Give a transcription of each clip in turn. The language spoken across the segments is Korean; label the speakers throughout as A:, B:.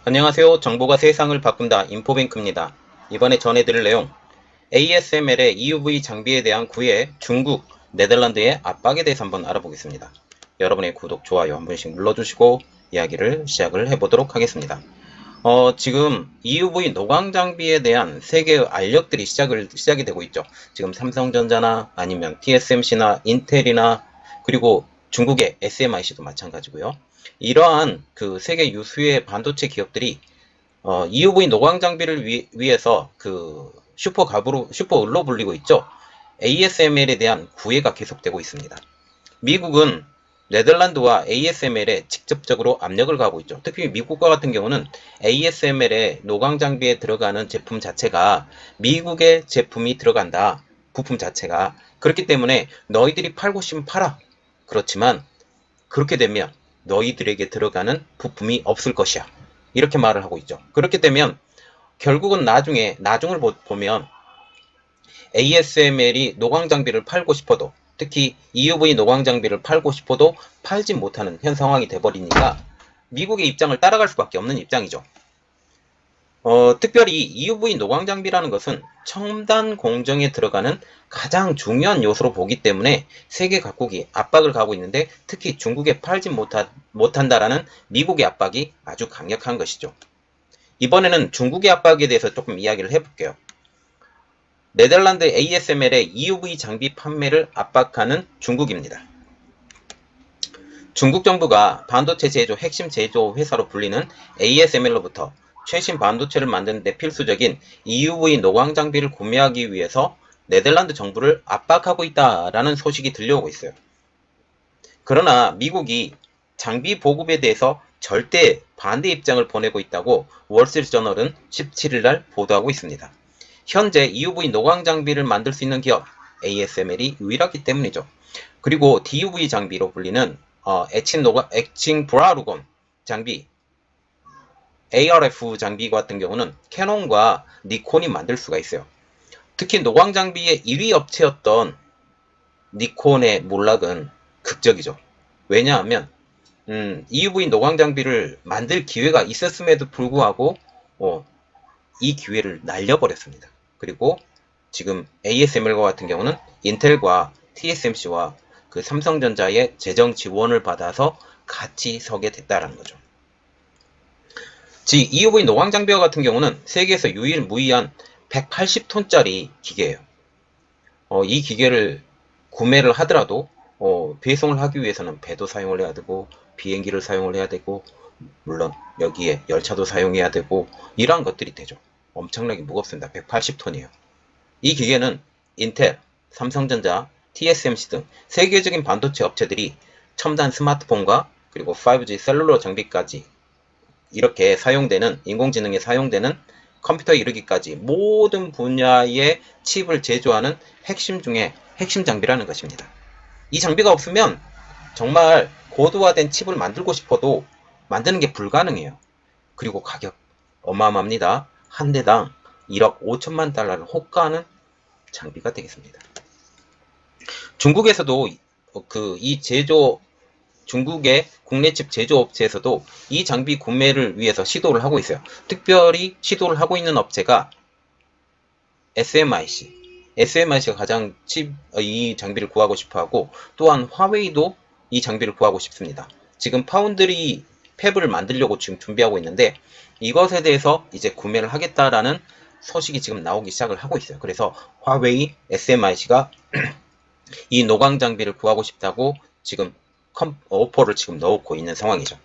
A: 안녕하세요. 정보가 세상을 바꾼다. 인포뱅크입니다. 이번에 전해드릴 내용, ASML의 EUV 장비에 대한 구애, 중국, 네덜란드의 압박에 대해서 한번 알아보겠습니다. 여러분의 구독, 좋아요 한 번씩 눌러주시고 이야기를 시작을 해보도록 하겠습니다. 지금 EUV 노광 장비에 대한 세계의 알력들이 시작이 되고 있죠. 지금 삼성전자나 아니면 TSMC나 인텔이나 그리고 중국의 SMIC도 마찬가지고요. 이러한 그 세계 유수의 반도체 기업들이 EUV 노광 장비를 위해서 그 슈퍼을로 불리고 있죠. ASML에 대한 구애가 계속되고 있습니다. 미국은 네덜란드와 ASML에 직접적으로 압력을 가하고 있죠. 특히 미국과 같은 경우는 ASML의 노광 장비에 들어가는 제품 자체가 미국의 제품이 들어간다. 부품 자체가. 그렇기 때문에 너희들이 팔고 싶으면 팔아. 그렇지만 그렇게 되면 너희들에게 들어가는 부품이 없을 것이야. 이렇게 말을 하고 있죠. 그렇게 되면 결국은 나중을 보면 ASML이 노광 장비를 팔고 싶어도, 특히 EUV 노광 장비를 팔고 싶어도 팔지 못하는 현 상황이 돼버리니까 미국의 입장을 따라갈 수밖에 없는 입장이죠. 특별히 EUV 노광 장비라는 것은 첨단 공정에 들어가는 가장 중요한 요소로 보기 때문에 세계 각국이 압박을 가하고 있는데, 특히 중국에 팔지 못한다라는 미국의 압박이 아주 강력한 것이죠. 이번에는 중국의 압박에 대해서 조금 이야기를 해볼게요. 네덜란드 ASML의 EUV 장비 판매를 압박하는 중국입니다. 중국 정부가 반도체 제조 핵심 제조 회사로 불리는 ASML로부터 최신 반도체를 만드는 데 필수적인 EUV 노광 장비를 구매하기 위해서 네덜란드 정부를 압박하고 있다라는 소식이 들려오고 있어요. 그러나 미국이 장비 보급에 대해서 절대 반대 입장을 보내고 있다고 월스트리트저널은 17일 날 보도하고 있습니다. 현재 EUV 노광 장비를 만들 수 있는 기업 ASML이 유일하기 때문이죠. 그리고 DUV 장비로 불리는 에칭 브라루건 장비 ARF 장비 같은 경우는 캐논과 니콘이 만들 수가 있어요. 특히 노광 장비의 1위 업체였던 니콘의 몰락은 극적이죠. 왜냐하면 EUV 노광 장비를 만들 기회가 있었음에도 불구하고 이 기회를 날려버렸습니다. 그리고 지금 ASML과 같은 경우는 인텔과 TSMC와 그 삼성전자의 재정 지원을 받아서 같이 서게 됐다라는 거죠. 즉 EUV 노광 장비와 같은 경우는 세계에서 유일무이한 180톤짜리 기계예요. 이 기계를 구매를 하더라도 배송을 하기 위해서는 배도 사용을 해야 되고 비행기를 사용을 해야 되고 물론 여기에 열차도 사용해야 되고 이러한 것들이 되죠. 엄청나게 무겁습니다. 180톤이에요. 이 기계는 인텔, 삼성전자, TSMC 등 세계적인 반도체 업체들이 첨단 스마트폰과 그리고 5G 셀룰러 장비까지 이렇게 사용되는, 인공지능에 사용되는 컴퓨터에 이르기까지 모든 분야의 칩을 제조하는 핵심 중에 핵심 장비라는 것입니다. 이 장비가 없으면 정말 고도화된 칩을 만들고 싶어도 만드는 게 불가능해요. 그리고 가격 어마어마합니다. 한 대당 1억 5천만 달러를 호가하는 장비가 되겠습니다. 중국에서도 중국의 국내 칩 제조업체에서도 이 장비 구매를 위해서 시도를 하고 있어요. 특별히 시도를 하고 있는 업체가 SMIC가 가장 이 장비를 구하고 싶어 하고, 또한 화웨이도 이 장비를 구하고 싶습니다. 지금 파운드리 팹을 만들려고 지금 준비하고 있는데 이것에 대해서 이제 구매를 하겠다라는 소식이 지금 나오기 시작을 하고 있어요. 그래서 화웨이, SMIC가 이 노광 장비를 구하고 싶다고 지금 오퍼를 지금 넣고 있는 상황이죠.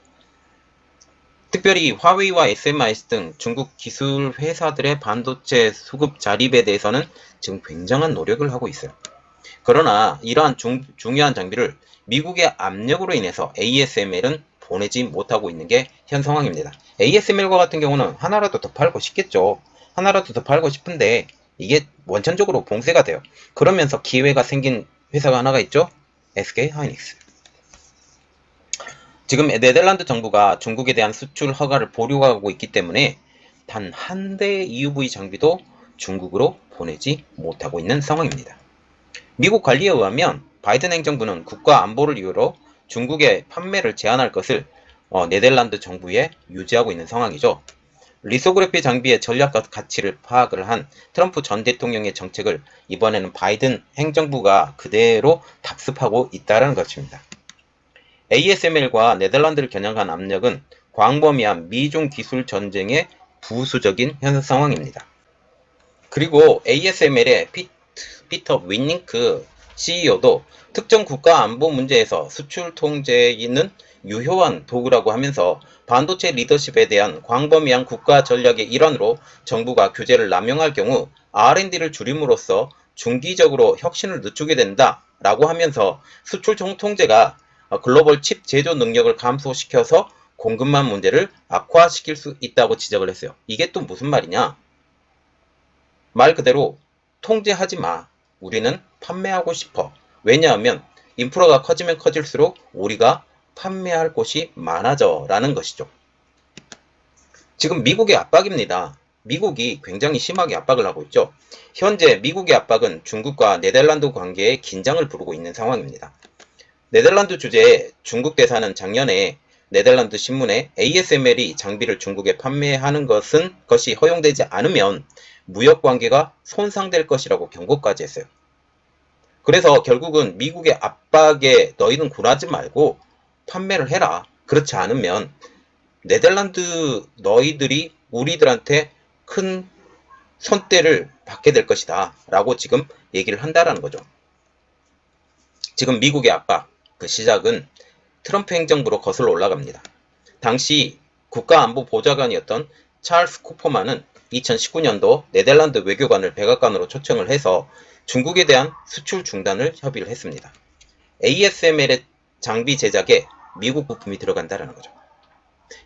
A: 특별히 화웨이와 SMIC 등 중국 기술 회사들의 반도체 수급 자립에 대해서는 지금 굉장한 노력을 하고 있어요. 그러나 이러한 중요한 장비를 미국의 압력으로 인해서 ASML은 보내지 못하고 있는 게 현 상황입니다. ASML과 같은 경우는 하나라도 더 팔고 싶겠죠. 하나라도 더 팔고 싶은데 이게 원천적으로 봉쇄가 돼요. 그러면서 기회가 생긴 회사가 하나가 있죠. SK 하이닉스. 지금 네덜란드 정부가 중국에 대한 수출 허가를 보류하고 있기 때문에 단 한 대의 EUV 장비도 중국으로 보내지 못하고 있는 상황입니다. 미국 관리에 의하면 바이든 행정부는 국가 안보를 이유로 중국의 판매를 제한할 것을 네덜란드 정부에 유지하고 있는 상황이죠. 리소그래피 장비의 전략과 가치를 파악을 한 트럼프 전 대통령의 정책을 이번에는 바이든 행정부가 그대로 답습하고 있다는 것입니다. ASML과 네덜란드를 겨냥한 압력은 광범위한 미중 기술 전쟁의 부수적인 현 상황입니다. 그리고 ASML의 피터 윈링크 CEO도 특정 국가 안보 문제에서 수출 통제는 유효한 도구라고 하면서 반도체 리더십에 대한 광범위한 국가 전략의 일환으로 정부가 규제를 남용할 경우 R&D를 줄임으로써 중기적으로 혁신을 늦추게 된다라고 하면서 수출 통제가 글로벌 칩 제조 능력을 감소시켜서 공급망 문제를 악화시킬 수 있다고 지적을 했어요. 이게 또 무슨 말이냐? 말 그대로 통제하지 마. 우리는 판매하고 싶어. 왜냐하면 인프라가 커지면 커질수록 우리가 판매할 곳이 많아져 라는 것이죠. 지금 미국의 압박입니다. 미국이 굉장히 심하게 압박을 하고 있죠. 현재 미국의 압박은 중국과 네덜란드 관계에 긴장을 부르고 있는 상황입니다. 네덜란드 주재의 중국 대사는 작년에 네덜란드 신문에 ASML이 장비를 중국에 판매하는 것이 허용되지 않으면 무역 관계가 손상될 것이라고 경고까지 했어요. 그래서 결국은 미국의 압박에 너희는 굴하지 말고 판매를 해라. 그렇지 않으면 네덜란드 너희들이 우리들한테 큰 손대를 받게 될 것이다. 라고 지금 얘기를 한다라는 거죠. 지금 미국의 압박, 그 시작은 트럼프 행정부로 거슬러 올라갑니다. 당시 국가안보보좌관이었던 찰스 쿠퍼만은 2019년도 네덜란드 외교관을 백악관으로 초청을 해서 중국에 대한 수출 중단을 협의를 했습니다. ASML의 장비 제작에 미국 부품이 들어간다는 거죠.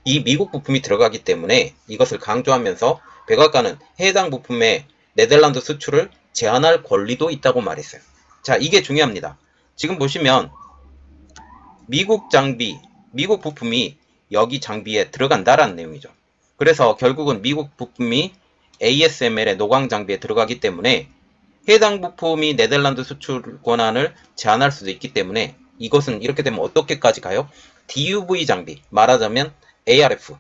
A: 이 미국 부품이 들어가기 때문에 이것을 강조하면서 백악관은 해당 부품의 네덜란드 수출을 제한할 권리도 있다고 말했어요. 자, 이게 중요합니다. 지금 보시면 미국 장비, 미국 부품이 여기 장비에 들어간다라는 내용이죠. 그래서 결국은 미국 부품이 ASML의 노광 장비에 들어가기 때문에 해당 부품이 네덜란드 수출 권한을 제한할 수도 있기 때문에 이것은 이렇게 되면 어떻게까지 가요? DUV 장비, 말하자면 ARF,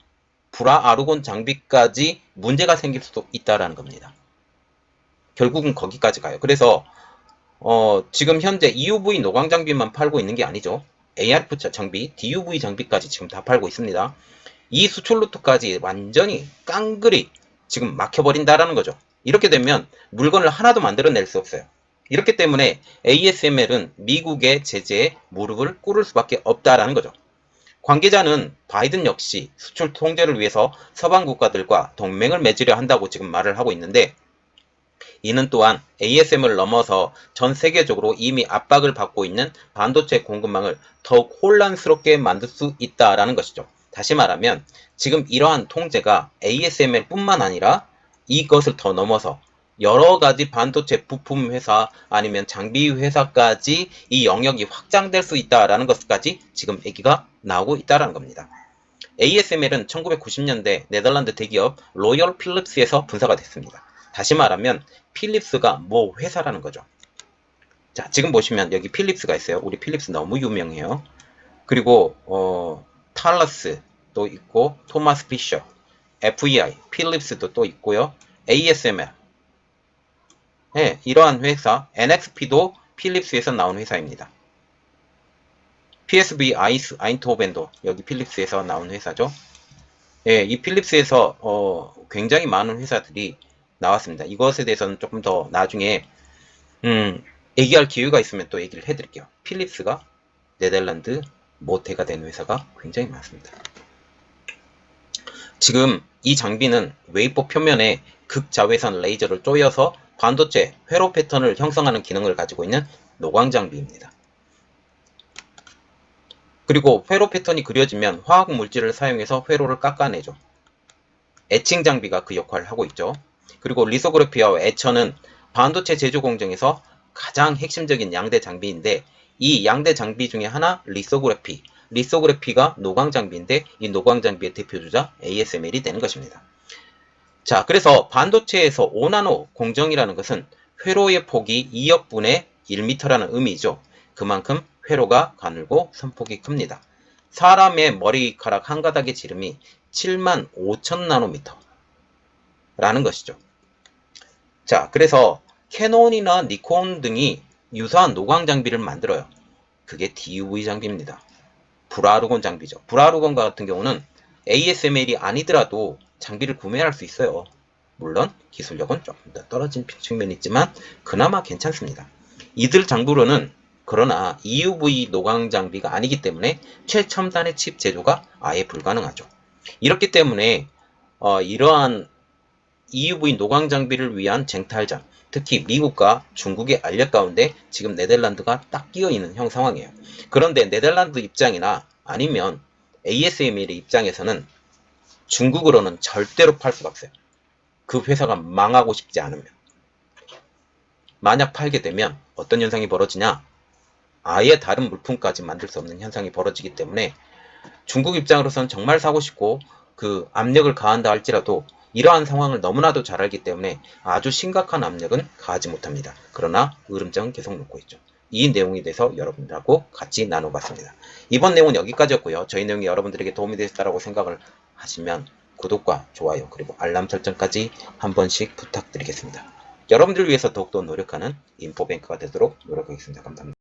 A: 불화 아르곤 장비까지 문제가 생길 수도 있다라는 겁니다. 결국은 거기까지 가요. 그래서 지금 현재 EUV 노광 장비만 팔고 있는 게 아니죠. ARF 장비, DUV 장비까지 지금 다 팔고 있습니다. 이 수출 루트까지 완전히 깡그리 지금 막혀버린다라는 거죠. 이렇게 되면 물건을 하나도 만들어낼 수 없어요. 이렇기 때문에 ASML은 미국의 제재에 무릎을 꿇을 수밖에 없다라는 거죠. 관계자는 바이든 역시 수출 통제를 위해서 서방 국가들과 동맹을 맺으려 한다고 지금 말을 하고 있는데 이는 또한 ASM을 넘어서 전 세계적으로 이미 압박을 받고 있는 반도체 공급망을 더욱 혼란스럽게 만들 수 있다라는 것이죠. 다시 말하면 지금 이러한 통제가 ASML 뿐만 아니라 이것을 더 넘어서 여러 가지 반도체 부품 회사 아니면 장비 회사까지 이 영역이 확장될 수 있다라는 것까지 지금 얘기가 나오고 있다라는 겁니다. ASML은 1990년대 네덜란드 대기업 로열 필립스에서 분사가 됐습니다. 다시 말하면 필립스가 뭐 회사라는 거죠. 자, 지금 보시면 여기 필립스가 있어요. 우리 필립스 너무 유명해요. 그리고 탈러스도 있고 토마스 피셔, FEI, 필립스도 또 있고요. ASML. 네, 이러한 회사 NXP도 필립스에서 나온 회사입니다. PSB 아인트호벤도 여기 필립스에서 나온 회사죠. 예, 이 필립스에서 굉장히 많은 회사들이 나왔습니다. 이것에 대해서는 조금 더 나중에 얘기할 기회가 있으면 또 얘기를 해드릴게요. 필립스가 네덜란드 모태가 된 회사가 굉장히 많습니다. 지금 이 장비는 웨이퍼 표면에 극자외선 레이저를 쪼여서 반도체 회로 패턴을 형성하는 기능을 가지고 있는 노광 장비입니다. 그리고 회로 패턴이 그려지면 화학 물질을 사용해서 회로를 깎아내죠. 에칭 장비가 그 역할을 하고 있죠. 그리고 리소그래피와 에처는 반도체 제조 공정에서 가장 핵심적인 양대 장비인데 이 양대 장비 중에 하나 리소그래피가 노광 장비인데 이 노광 장비의 대표주자 ASML이 되는 것입니다. 자, 그래서 반도체에서 5나노 공정이라는 것은 회로의 폭이 2억분의 1m라는 의미죠. 그만큼 회로가 가늘고 선폭이 큽니다. 사람의 머리카락 한 가닥의 지름이 7만 5천 나노미터라는 것이죠. 자, 그래서 캐논이나 니콘 등이 유사한 노광 장비를 만들어요. 그게 DUV 장비입니다. 불아르곤 장비죠. 불아르곤 같은 경우는 ASML이 아니더라도 장비를 구매할 수 있어요. 물론 기술력은 조금 더 떨어진 측면이 있지만 그나마 괜찮습니다. 이들 장비로는 그러나 EUV 노광 장비가 아니기 때문에 최첨단의 칩 제조가 아예 불가능하죠. 이렇기 때문에 이러한 EUV 노광 장비를 위한 쟁탈전, 특히 미국과 중국의 알력 가운데 지금 네덜란드가 딱 끼어 있는 형 상황이에요. 그런데 네덜란드 입장이나 아니면 ASML의 입장에서는 중국으로는 절대로 팔 수가 없어요. 그 회사가 망하고 싶지 않으면. 만약 팔게 되면 어떤 현상이 벌어지냐? 아예 다른 물품까지 만들 수 없는 현상이 벌어지기 때문에 중국 입장으로서는 정말 사고 싶고 그 압력을 가한다 할지라도 이러한 상황을 너무나도 잘 알기 때문에 아주 심각한 압력은 가하지 못합니다. 그러나 으름장은 계속 놓고 있죠. 이 내용에 대해서 여러분들하고 같이 나눠봤습니다. 이번 내용은 여기까지였고요. 저희 내용이 여러분들에게 도움이 되셨다고 생각을 하시면 구독과 좋아요 그리고 알람 설정까지 한 번씩 부탁드리겠습니다. 여러분들을 위해서 더욱더 노력하는 인포뱅크가 되도록 노력하겠습니다. 감사합니다.